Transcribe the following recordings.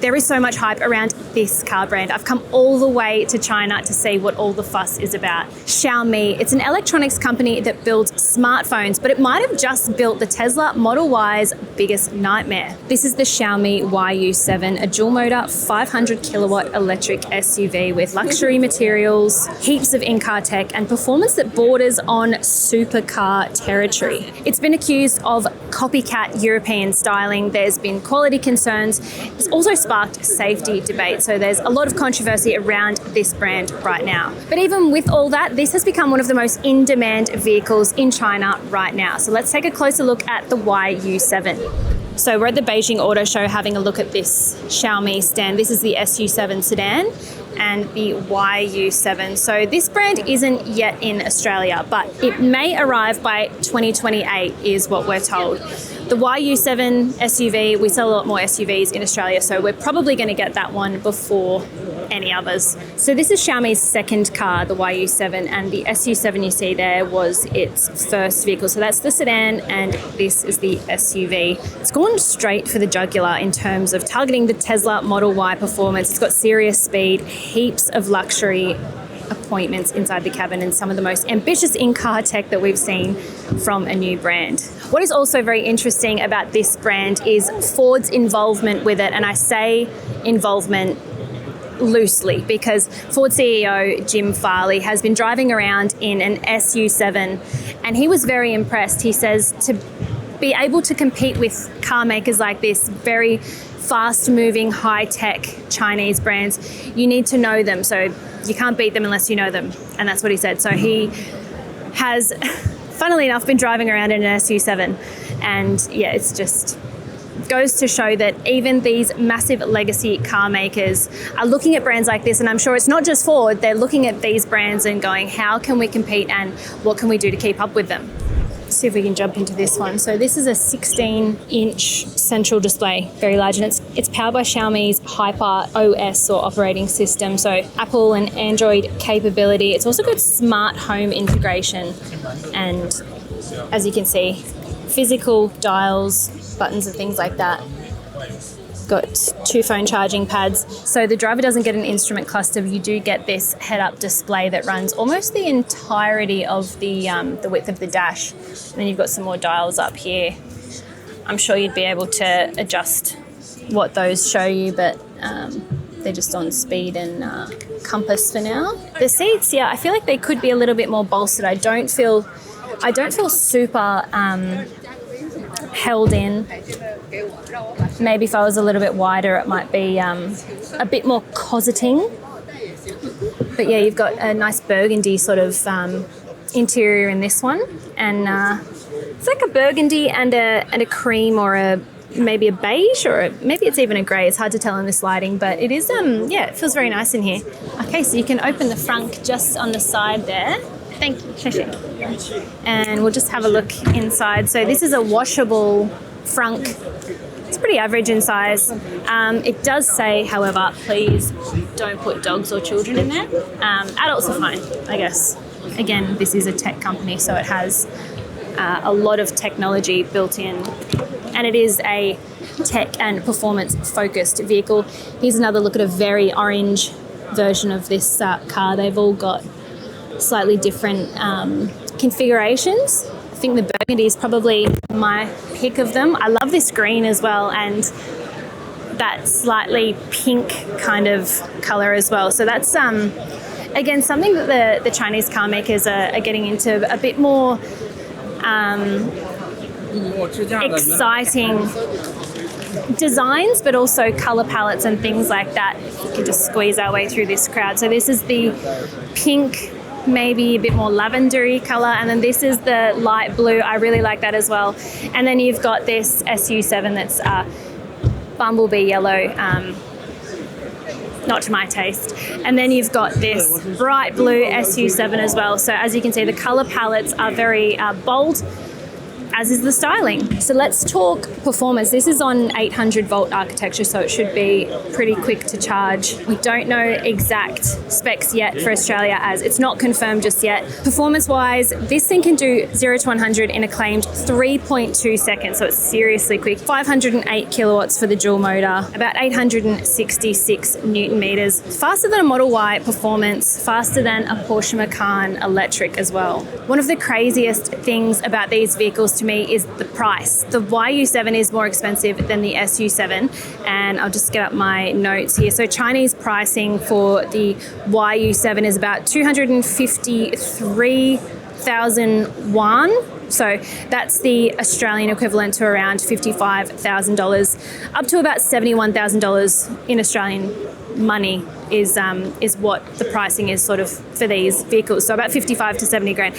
There is so much hype around this car brand. I've come all the way to China to see what all the fuss is about. Xiaomi, it's an electronics company that builds smartphones, but it might have just built the Tesla Model Y's biggest nightmare. This is the Xiaomi YU7, a dual motor 500 kilowatt electric SUV with luxury materials, heaps of in-car tech, and performance that borders on supercar territory. It's been accused of copycat European styling. There's been quality concerns. It's also sparked safety debate, so there's a lot of controversy around this brand right now. But even with all that, this has become one of the most in-demand vehicles in China right now. So let's take a closer look at the YU7. So we're at the Beijing Auto Show having a look at this Xiaomi stand. This is the SU7 sedan and the YU7. So this brand isn't yet in Australia, but it may arrive by 2028 is what we're told. The YU7 SUV, we sell a lot more SUVs in Australia, so we're probably going to get that one before any others. So this is Xiaomi's second car, the YU7, and the SU7 you see there was its first vehicle. So that's the sedan, and this is the SUV. It's gone straight for the jugular in terms of targeting the Tesla Model Y performance. It's got serious speed, heaps of luxury appointments inside the cabin, and some of the most ambitious in-car tech that we've seen from a new brand. What is also very interesting about this brand is Ford's involvement with it, and I say involvement loosely because Ford CEO Jim Farley has been driving around in an SU7 and he was very impressed. He says to be able to compete with car makers like this, very fast-moving, high-tech Chinese brands, you need to know them. So you can't beat them unless you know them. And that's what he said. So he has, funnily enough, been driving around in an SU7. And yeah, it's just goes to show that even these massive legacy car makers are looking at brands like this. And I'm sure it's not just Ford. They're looking at these brands and going, how can we compete and what can we do to keep up with them? See if we can jump into this one. So this is a 16-inch central display, very large, and it's powered by Xiaomi's HyperOS or operating system, so Apple and Android capability. It's also got smart home integration, and as you can see, physical dials, buttons and things like that. Got 2 phone charging pads. So the driver doesn't get an instrument cluster. You do get this head-up display that runs almost the entirety of the width of the dash. And then you've got some more dials up here. I'm sure you'd be able to adjust what those show you, but they're just on speed and compass for now. The seats, yeah, I feel like they could be a little bit more bolstered. I don't feel super held in. Maybe if I was a little bit wider, it might be a bit more cosseting. But yeah, you've got a nice burgundy sort of interior in this one, and it's like a burgundy and a cream or maybe a beige, or maybe it's even a grey. It's hard to tell in this lighting, but it is yeah, it feels very nice in here. Okay, so you can open the front just on the side there. Thank you. And we'll just have a look inside. So this is a washable frunk. It's pretty average in size. It does say, however, please don't put dogs or children in there. Adults are fine, I guess. Again, this is a tech company, so it has a lot of technology built in, and it is a tech and performance-focused vehicle. Here's another look at a very orange version of this car. They've all got slightly different configurations. I think the burgundy is probably my pick of them. I love this green as well, and that slightly pink kind of color as well. So that's again something that the Chinese car makers are getting into, a bit more exciting designs, but also color palettes and things like that. We can just squeeze our way through this crowd. So this is the pink, maybe a bit more lavendery color, and then this is the light blue. I really like that as well. And then you've got this SU7 that's bumblebee yellow, not to my taste. And then you've got this bright blue SU7 as well. So as you can see, the color palettes are very bold, as is the styling. So let's talk performance. This is on 800 volt architecture, so it should be pretty quick to charge. We don't know exact specs yet for Australia, as it's not confirmed just yet. Performance-wise, this thing can do 0 to 100 in a claimed 3.2 seconds, so it's seriously quick. 508 kilowatts for the dual motor, about 866 newton meters. Faster than a Model Y performance, faster than a Porsche Macan electric as well. One of the craziest things about these vehicles to me is the price. The YU7 is more expensive than the SU7, and I'll just get up my notes here. So Chinese pricing for the YU7 is about 253,000 yuan. So that's the Australian equivalent to around $55,000, up to about $71,000 in Australian money is what the pricing is sort of for these vehicles. So about 55 to 70 grand.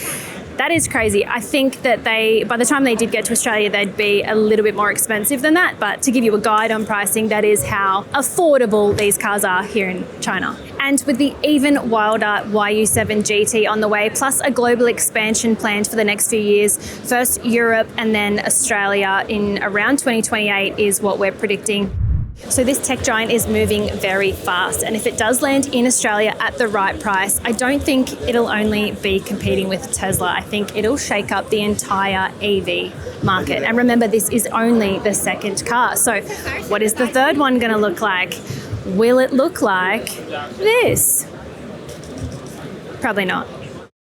That is crazy. I think that by the time they did get to Australia, they'd be a little bit more expensive than that. But to give you a guide on pricing, that is how affordable these cars are here in China. And with the even wilder YU7 GT on the way, plus a global expansion planned for the next few years, first Europe and then Australia in around 2028 is what we're predicting. So this tech giant is moving very fast, and if it does land in Australia at the right price, I don't think it'll only be competing with Tesla. I think it'll shake up the entire EV market. And remember, this is only the second car. So what is the third one going to look like? Will it look like this? Probably not.